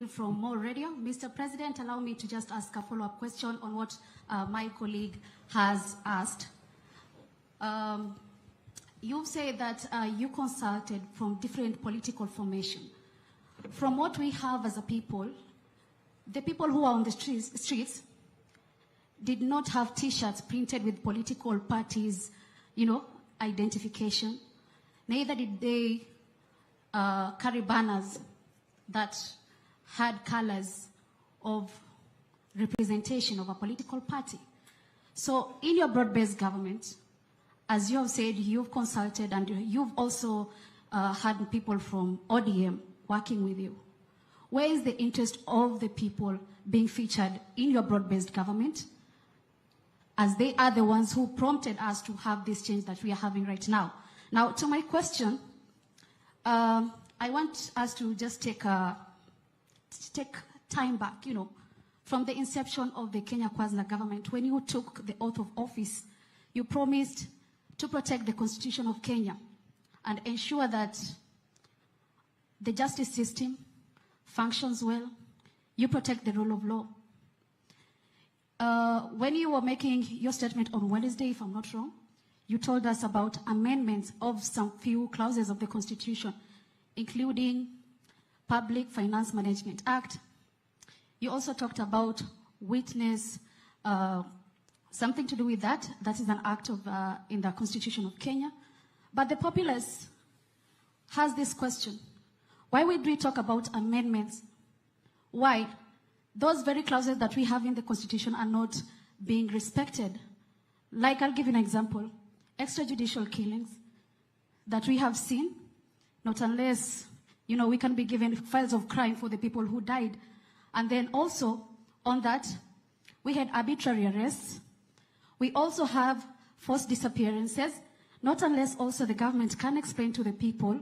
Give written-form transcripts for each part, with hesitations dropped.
From More Radio. Mr. President, allow me to just ask a follow-up question on what my colleague has asked. You say that you consulted from different political formation. From what we have as a people, the people who are on the streets did not have T-shirts printed with political parties, identification. Neither did they carry banners that had colors of representation of a political party. So in your broad-based government, as you have said, you've consulted and you've also had people from ODM working with you. Where is the interest of the people being featured in your broad-based government, as they are the ones who prompted us to have this change that we are having right now? Now, to my question, I want us to just take time back, from the inception of the Kenya Kwanza government. When you took the oath of office, you promised to protect the Constitution of Kenya and ensure that the justice system functions well. You protect the rule of law. When you were making your statement on Wednesday, if I'm not wrong, you told us about amendments of some few clauses of the Constitution, including Public Finance Management Act. You also talked about witness, something to do with that. That is an act of in the Constitution of Kenya. But the populace has this question. Why would we talk about amendments? Why? Those very clauses that we have in the Constitution are not being respected. Like, I'll give you an example. Extrajudicial killings that we have seen, not unless we can be given files of crime for the people who died. And then also, on that, we had arbitrary arrests. We also have forced disappearances, not unless also the government can explain to the people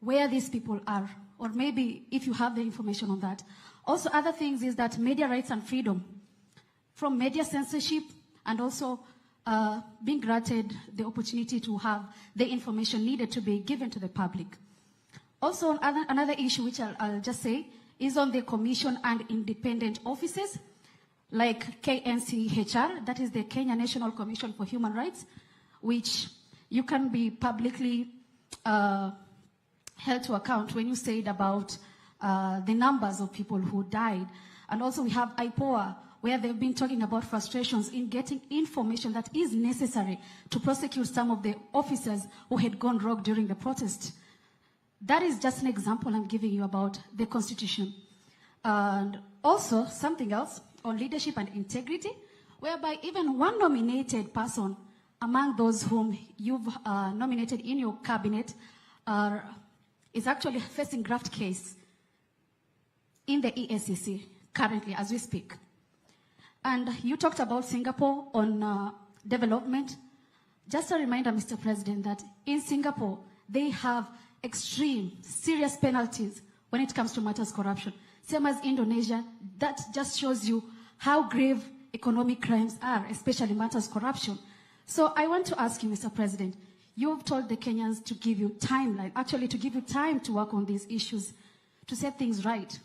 where these people are, or maybe if you have the information on that. Also, other things is that media rights and freedom, from media censorship and also being granted the opportunity to have the information needed to be given to the public. Also, another issue which I'll just say is on the commission and independent offices, like KNCHR, that is the Kenya National Commission for Human Rights, which you can be publicly held to account when you said about the numbers of people who died. And also we have IPOA, where they've been talking about frustrations in getting information that is necessary to prosecute some of the officers who had gone rogue during the protest. That is just an example I'm giving you about the Constitution. And also something else on leadership and integrity, whereby even one nominated person among those whom you've nominated in your cabinet is actually facing graft case in the EACC currently as we speak. And you talked about Singapore on development. Just a reminder, Mr. President, that in Singapore, they have extreme, serious penalties when it comes to matters corruption. Same as Indonesia. That just shows you how grave economic crimes are, especially matters corruption. So I want to ask you, Mr. President, you've told the Kenyans to give you time, to give you time to work on these issues, to set things right.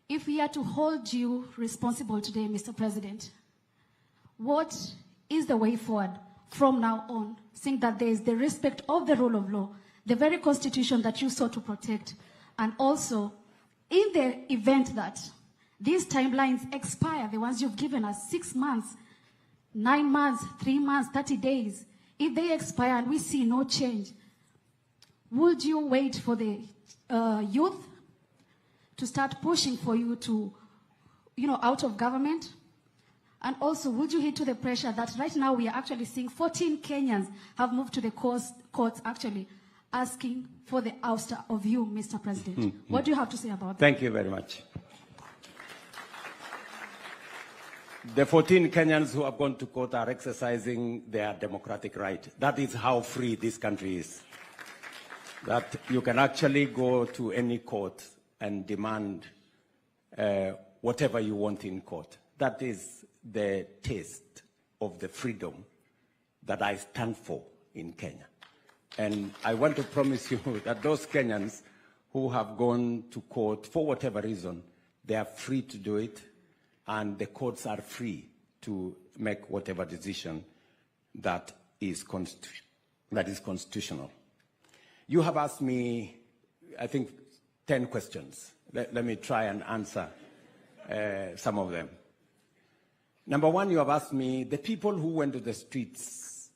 If we are to hold you responsible today, Mr. President, what is the way forward from now on, seeing that there is the respect of the rule of law, the very Constitution that you sought to protect, and also in the event that these timelines expire, the ones you've given us, 6 months, 9 months, 3 months, 30 days, if they expire and we see no change, would you wait for the youth to start pushing for you to, out of government? And also, would you heed to the pressure that right now we are actually seeing 14 Kenyans have moved to the courts actually asking for the ouster of you, Mr. President? What do you have to say about that? Thank you very much. The 14 Kenyans who have gone to court are exercising their democratic right. That is how free this country is. That you can actually go to any court and demand whatever you want in court. That is the taste of the freedom that I stand for in Kenya. And I want to promise you that those Kenyans who have gone to court for whatever reason, they are free to do it, and the courts are free to make whatever decision that is constitutional. You have asked me, I think, 10 questions. Let me try and answer some of them. Number one, you have asked me, the people who went to the streets,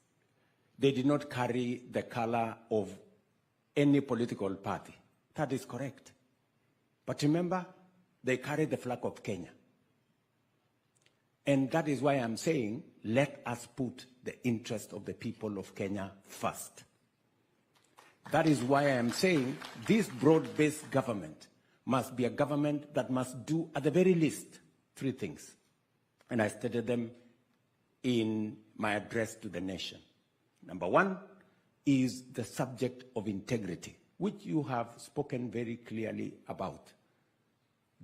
they did not carry the color of any political party. That is correct. But remember, they carried the flag of Kenya. And that is why I'm saying, let us put the interest of the people of Kenya first. That is why I am saying this broad-based government must be a government that must do, at the very least, 3 things. And I stated them in my address to the nation. Number one is the subject of integrity, which you have spoken very clearly about,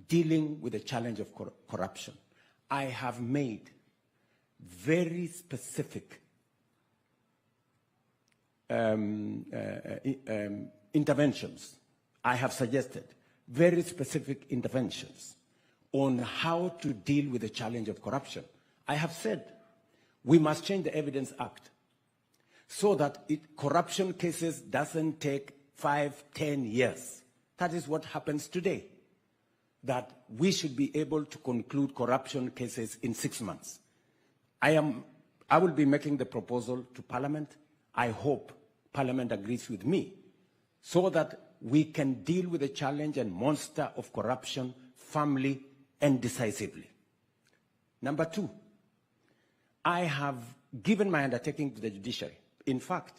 dealing with the challenge of corruption. I have made very specific interventions. I have suggested very specific interventions on how to deal with the challenge of corruption. I have said we must change the Evidence Act so that corruption cases doesn't take 5, 10 years. That is what happens today, that we should be able to conclude corruption cases in 6 months. I will be making the proposal to Parliament. I hope Parliament agrees with me so that we can deal with the challenge and monster of corruption firmly and decisively. Number two, I have given my undertaking to the judiciary. In fact,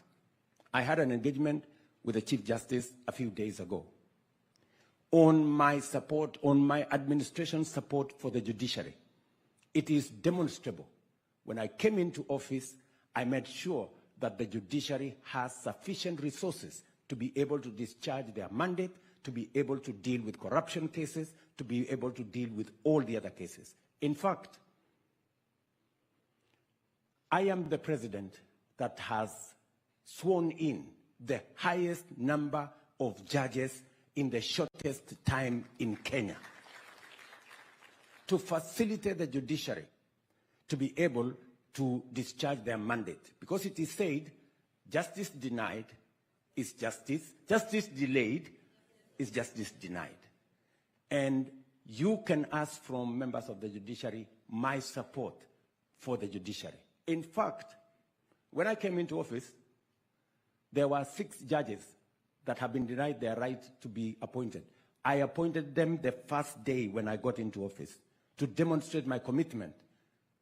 I had an engagement with the Chief Justice a few days ago on my support, on my administration's support for the judiciary. It is demonstrable. When I came into office, I made sure that the judiciary has sufficient resources to be able to discharge their mandate, to be able to deal with corruption cases, to be able to deal with all the other cases. In fact, I am the president that has sworn in the highest number of judges in the shortest time in Kenya to facilitate the judiciary to be able to discharge their mandate. Because it is said, justice denied is justice, justice delayed is justice denied. And you can ask from members of the judiciary my support for the judiciary. In fact, when I came into office, there were 6 judges that have been denied their right to be appointed. I appointed them the first day when I got into office to demonstrate my commitment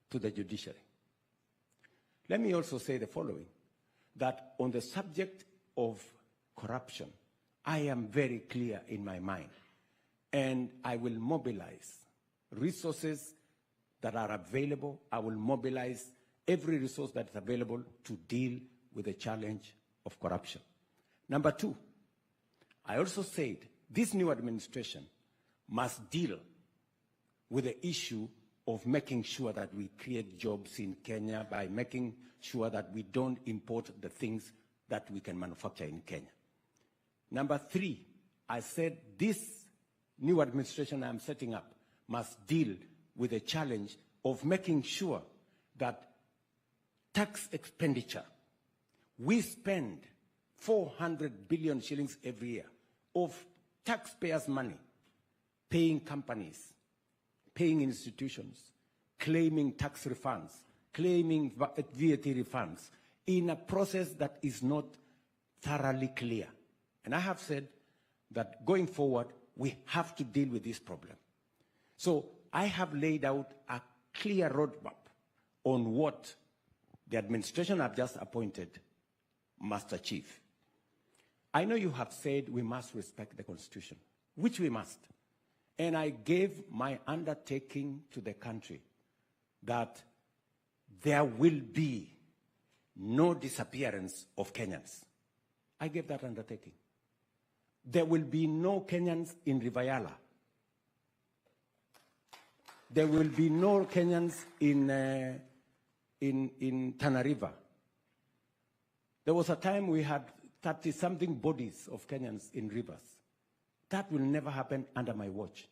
to the judiciary. Let me also say the following, that on the subject of corruption, I am very clear in my mind, and I will mobilize resources that are available. I will mobilize every resource that is available to deal with the challenge of corruption. Number two, I also said this new administration must deal with the issue of making sure that we create jobs in Kenya by making sure that we don't import the things that we can manufacture in Kenya. Number three, I said this new administration I'm setting up must deal with the challenge of making sure that tax expenditure, we spend 400 billion shillings every year of taxpayers' money, paying companies, paying institutions, claiming tax refunds, claiming VAT refunds, in a process that is not thoroughly clear. And I have said that going forward, we have to deal with this problem. So I have laid out a clear roadmap on what the administration I've just appointed must achieve. I know you have said we must respect the Constitution, which we must. And I gave my undertaking to the country that there will be no disappearance of Kenyans. I gave that undertaking. There will be no Kenyans in Rivayala. There will be no Kenyans in Tana River. There was a time we had 30-something bodies of Kenyans in rivers. That will never happen under my watch.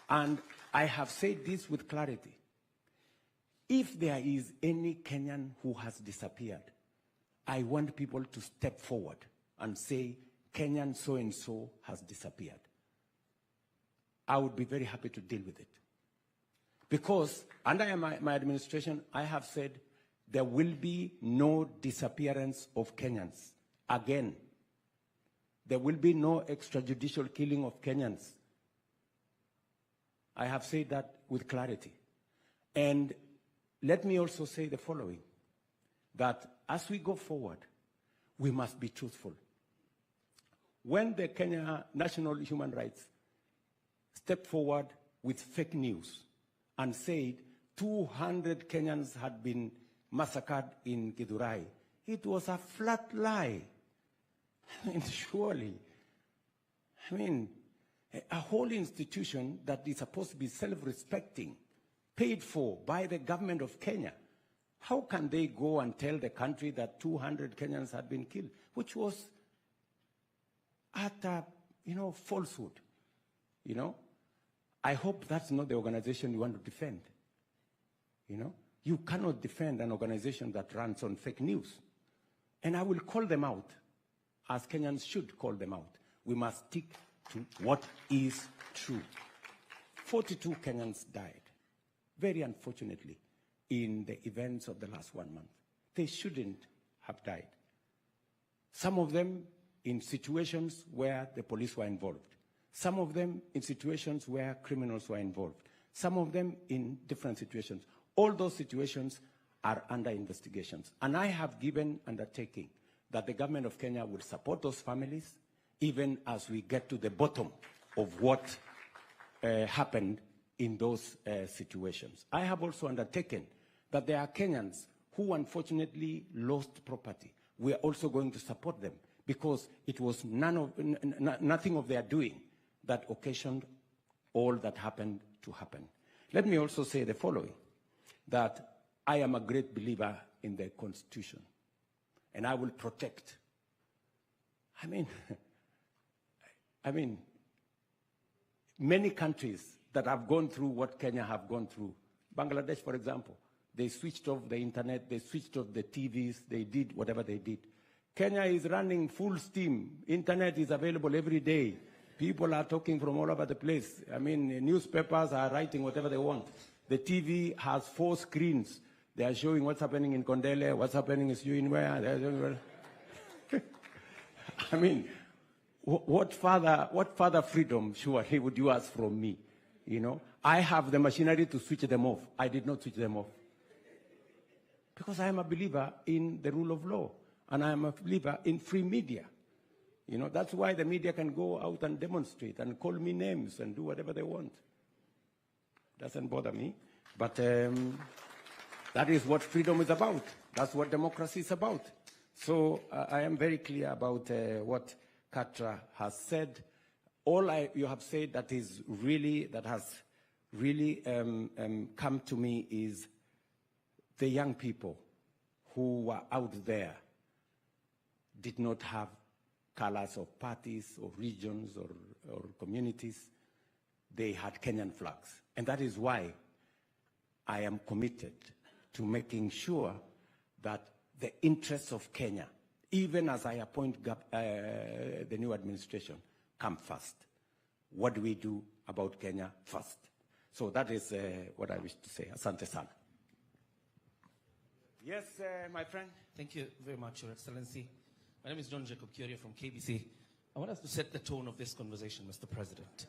And I have said this with clarity. If there is any Kenyan who has disappeared, I want people to step forward and say, Kenyan so-and-so has disappeared. I would be very happy to deal with it. Because under my administration, I have said there will be no disappearance of Kenyans again. There will be no extrajudicial killing of Kenyans. I have said that with clarity. And let me also say the following, that as we go forward, we must be truthful. When the Kenya National Human Rights stepped forward with fake news and said 200 Kenyans had been massacred in Githurai, it was a flat lie. I mean, surely. I mean, a whole institution that is supposed to be self-respecting, paid for by the government of Kenya, how can they go and tell the country that 200 Kenyans had been killed, which was utter, falsehood, I hope that's not the organization you want to defend, You cannot defend an organization that runs on fake news. And I will call them out, as Kenyans should call them out. We must stick to what is true. 42 Kenyans died, very unfortunately, in the events of the last 1 month. They shouldn't have died. Some of them in situations where the police were involved. Some of them in situations where criminals were involved. Some of them in different situations. All those situations are under investigations. And I have given undertaking that the government of Kenya will support those families, even as we get to the bottom of what happened in those situations. I have also undertaken that there are Kenyans who unfortunately lost property. We are also going to support them because it was nothing of their doing that occasioned all that happened to happen. Let me also say the following, that I am a great believer in the Constitution, and I will protect. I mean, many countries that have gone through what Kenya have gone through, Bangladesh, for example, they switched off the internet, they switched off the TVs, they did whatever they did. Kenya is running full steam. Internet is available every day. People are talking from all over the place. I mean, newspapers are writing whatever they want. The TV has 4 screens. They are showing what's happening in Kondele, what's happening in where. I mean, what further freedom, surely, would you ask from me? I have the machinery to switch them off. I did not switch them off. Because I am a believer in the rule of law. And I am a believer in free media. That's why the media can go out and demonstrate and call me names and do whatever they want. Doesn't bother me. But that is what freedom is about. That's what democracy is about. So I am very clear about what Katra has said. All you have said that has really come to me is the young people who were out there did not have colors of parties or regions or communities. They had Kenyan flags. And that is why I am committed to making sure that the interests of Kenya, even as I appoint the new administration, come first. What do we do about Kenya first? So that is what I wish to say. Asante sana. Yes, my friend. Thank you very much, Your Excellency. My name is John Jacob Curia from KBC. I want us to set the tone of this conversation, Mr. President.